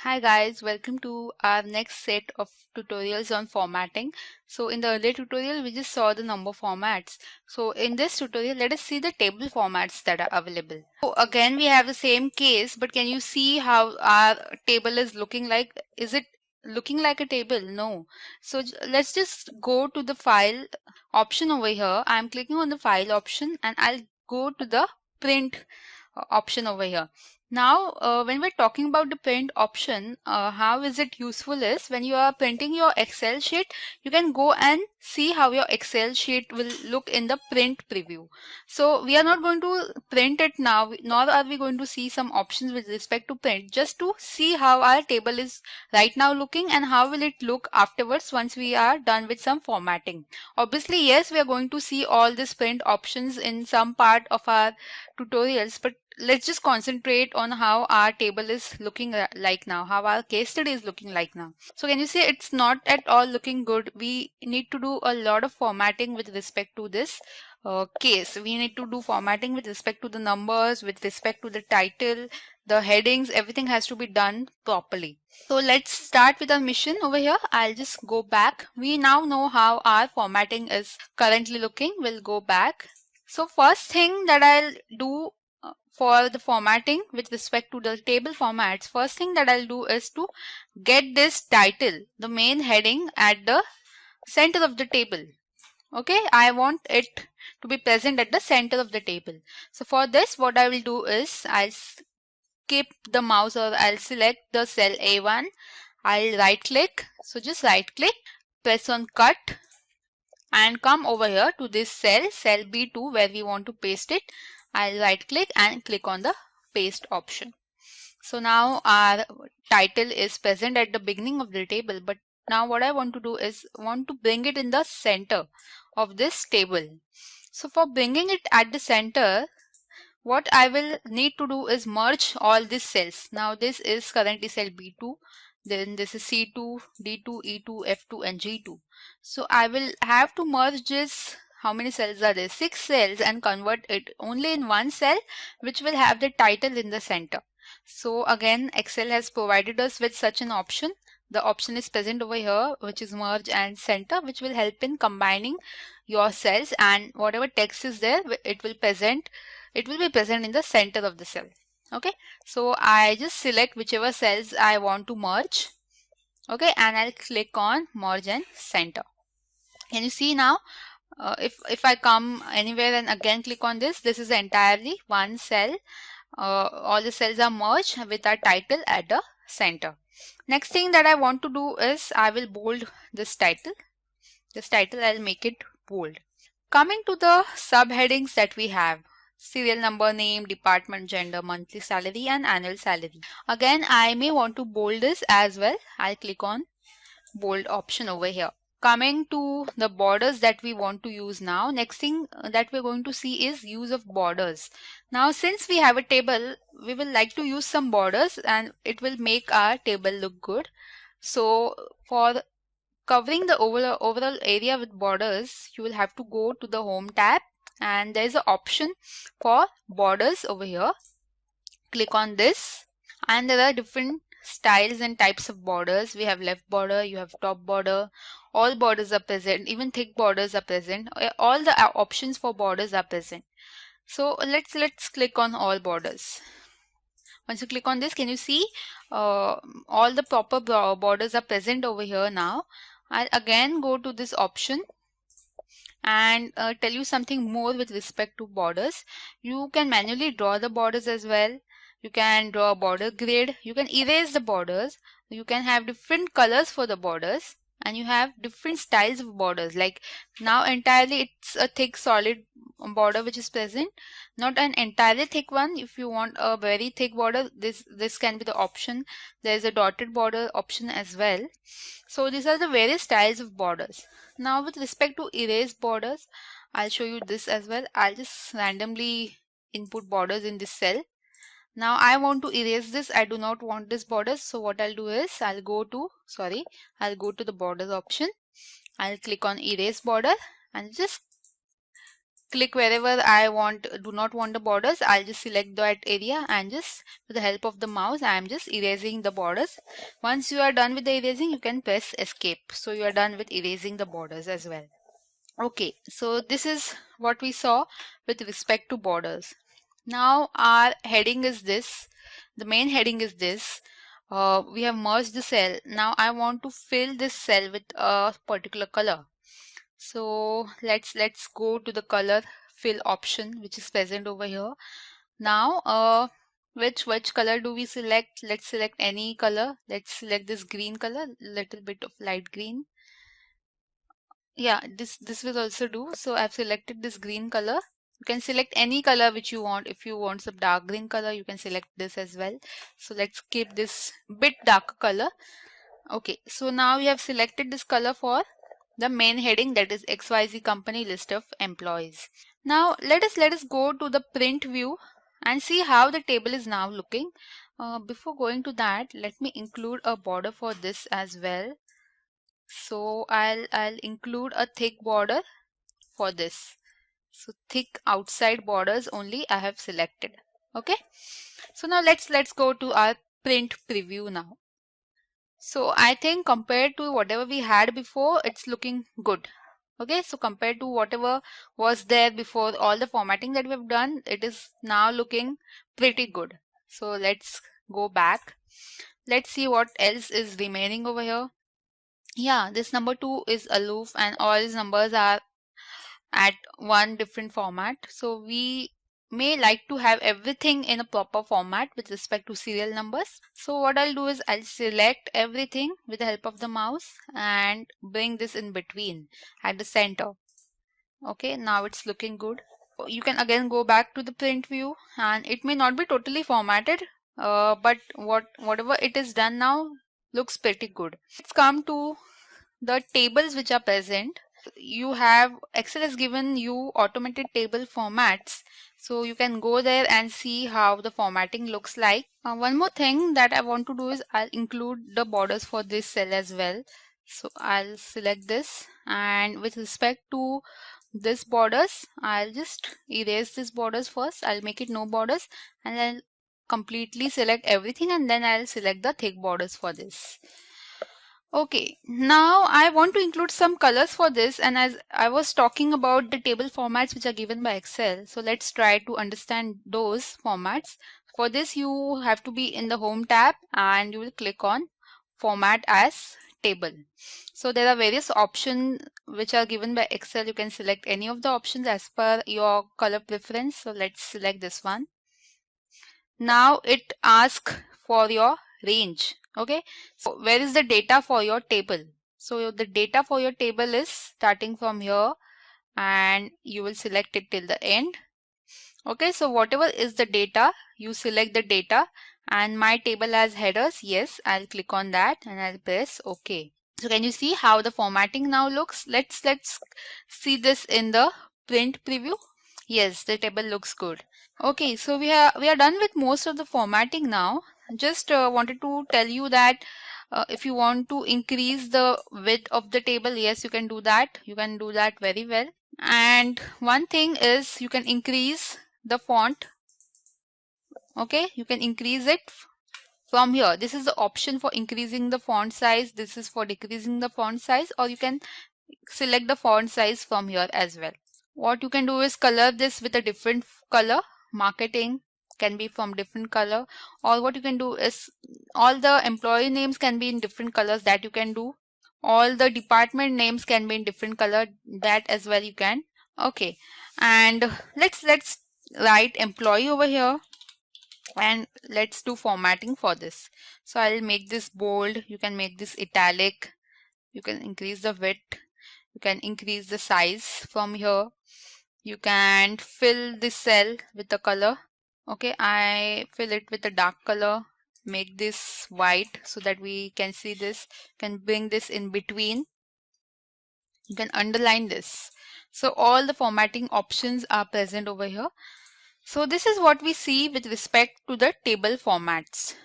Hi guys, welcome to our next set of tutorials on formatting. So in the earlier tutorial, we just saw the number formats. So in this tutorial, let us see the table formats that are available. So again, we have the same case, but can you see how our table is looking like? Is it looking like a table? No. So let's just go to the file option over here. I'm clicking on the file option and I'll go to the print option over here. Now, when we're talking about the print option, how is it useful is when you are printing your Excel sheet, you can go and see how your Excel sheet will look in the print preview. So we are not going to print it now, nor are we going to see some options with respect to print, just to see how our table is right now looking and how will it look afterwards once we are done with some formatting. Obviously, yes, we are going to see all these print options in some part of our tutorials, but let's just concentrate on how our table is looking like now, how our case study is looking like now. So can you see it's not at all looking good? We need to do a lot of formatting with respect to this case. We need to do formatting with respect to the numbers, with respect to the title, the headings, everything has to be done properly. So let's start with our mission over here. I'll just go back. We now know how our formatting is currently looking. We'll go back. So first thing that I'll do for the formatting with respect to the table formats, first thing that I'll do is to get this title, the main heading, at the center of the table. Okay, I want it to be present at the center of the table. So for this, what I will do is I'll skip the mouse, or I'll select the cell A1. I'll right click. So just right click, press on cut and come over here to this cell B2 where we want to paste it. I'll right click and click on the paste option. So now our title is present at the beginning of the table, but now what I want to do is want to bring it in the center of this table. So for bringing it at the center, what I will need to do is merge all these cells. Now this is currently cell B2, then this is C2, D2, E2, F2 and G2. So I will have to merge this. How many cells are there? 6 cells, and convert it only in one cell which will have the title in the center. So again, Excel has provided us with such an option. The option is present over here, which is merge and center, which will help in combining your cells, and whatever text is there, it will be present in the center of the cell. Okay, so I just select whichever cells I want to merge. Okay, and I'll click on merge and center. Can you see now? If I come anywhere and again click on this is entirely one cell. All the cells are merged with our title at the center. Next thing that I want to do is I will bold this title. This title, I'll make it bold. Coming to the subheadings that we have: serial number, name, department, gender, monthly salary and annual salary. Again, I may want to bold this as well. I'll click on bold option over here. Coming to the borders that we want to use now, next thing that we're going to see is use of borders. Now since we have a table, we will like to use some borders and it will make our table look good. So for covering the overall area with borders, you will have to go to the home tab and there is an option for borders over here. Click on this and there are different styles and types of borders. We have left border, you have top border, all borders are present, even thick borders are present. All the options for borders are present. So let's click on all borders. Once you click on this, can you see all the proper borders are present over here now. I'll again go to this option and tell you something more with respect to borders. You can manually draw the borders as well. You can draw a border grid. You can erase the borders. You can have different colors for the borders, and you have different styles of borders. Like now entirely it's a thick solid border which is present, not an entirely thick one. If you want a very thick border, this can be the option. There is a dotted border option as well. So these are the various styles of borders. Now with respect to erase borders, I'll show you this as well. I'll just randomly input borders in this cell. Now I want to erase this. I do not want this borders. So what I'll do is I'll go to the borders option. I'll click on erase border and just click wherever I do not want the borders. I'll just select that area and just with the help of the mouse I'm just erasing the borders. Once you are done with the erasing, you can press escape. So you are done with erasing the borders as well. Okay, so this is what we saw with respect to borders. Now our heading is this. The main heading is this. We have merged the cell. Now I want to fill this cell with a particular color. So let's go to the color fill option which is present over here. Now which color do we select? Let's select any color. Let's select this green color, little bit of light green. Yeah, this will also do. So I've selected this green color. You can select any color which you want. If you want some dark green color, you can select this as well. So let's keep this bit darker color. Okay, so now we have selected this color for the main heading, that is XYZ company list of employees. Now let us go to the print view and see how the table is now looking. Before going to that, let me include a border for this as well. So I'll include a thick border for this. So thick outside borders only I have selected. Okay. So now let's go to our print preview now. So I think compared to whatever we had before, it's looking good. Okay, so compared to whatever was there before, all the formatting that we've done, it is now looking pretty good. So let's go back. Let's see what else is remaining over here. Yeah, this number 2 is aloof and all these numbers are at one different format. So we may like to have everything in a proper format with respect to serial numbers. So what I'll do is I'll select everything with the help of the mouse and bring this in between at the center. Okay, now it's looking good. You can again go back to the print view and it may not be totally formatted, but whatever it is done now looks pretty good. Let's come to the tables which are present. You have Excel has given you automated table formats, so you can go there and see how the formatting looks like. One more thing that I want to do is I'll include the borders for this cell as well. So I'll select this, and with respect to this borders, I'll just erase this borders first. I'll make it no borders and I'll completely select everything, and then I'll select the thick borders for this. Okay, now I want to include some colors for this, and as I was talking about the table formats which are given by Excel, so let's try to understand those formats. For this you have to be in the Home tab and you will click on Format as Table. So there are various options which are given by Excel. You can select any of the options as per your color preference. So let's select this one. Now it asks for your range. Okay, so where is the data for your table? So the data for your table is starting from here and you will select it till the end. Okay, so whatever is the data, you select the data, and my table has headers. Yes, I'll click on that and I'll press OK. So can you see how the formatting now looks? Let's see this in the print preview. Yes, the table looks good. Okay, so we are done with most of the formatting now. Just wanted to tell you that if you want to increase the width of the table, yes, you can do that. You can do that very well. And one thing is you can increase the font. Okay, you can increase it from here. This is the option for increasing the font size. This is for decreasing the font size, or you can select the font size from here as well. What you can do is color this with a different color. Marketing can be from different color, or what you can do is all the employee names can be in different colors. That you can do. All the department names can be in different color. That as well you can. Okay, and let's write employee over here, and let's do formatting for this. So I'll make this bold. You can make this italic. You can increase the width. You can increase the size from here. You can fill this cell with the color. Okay, I fill it with a dark color. Make this white so that we can see this. You can bring this in between. You can underline this. So all the formatting options are present over here. So this is what we see with respect to the table formats.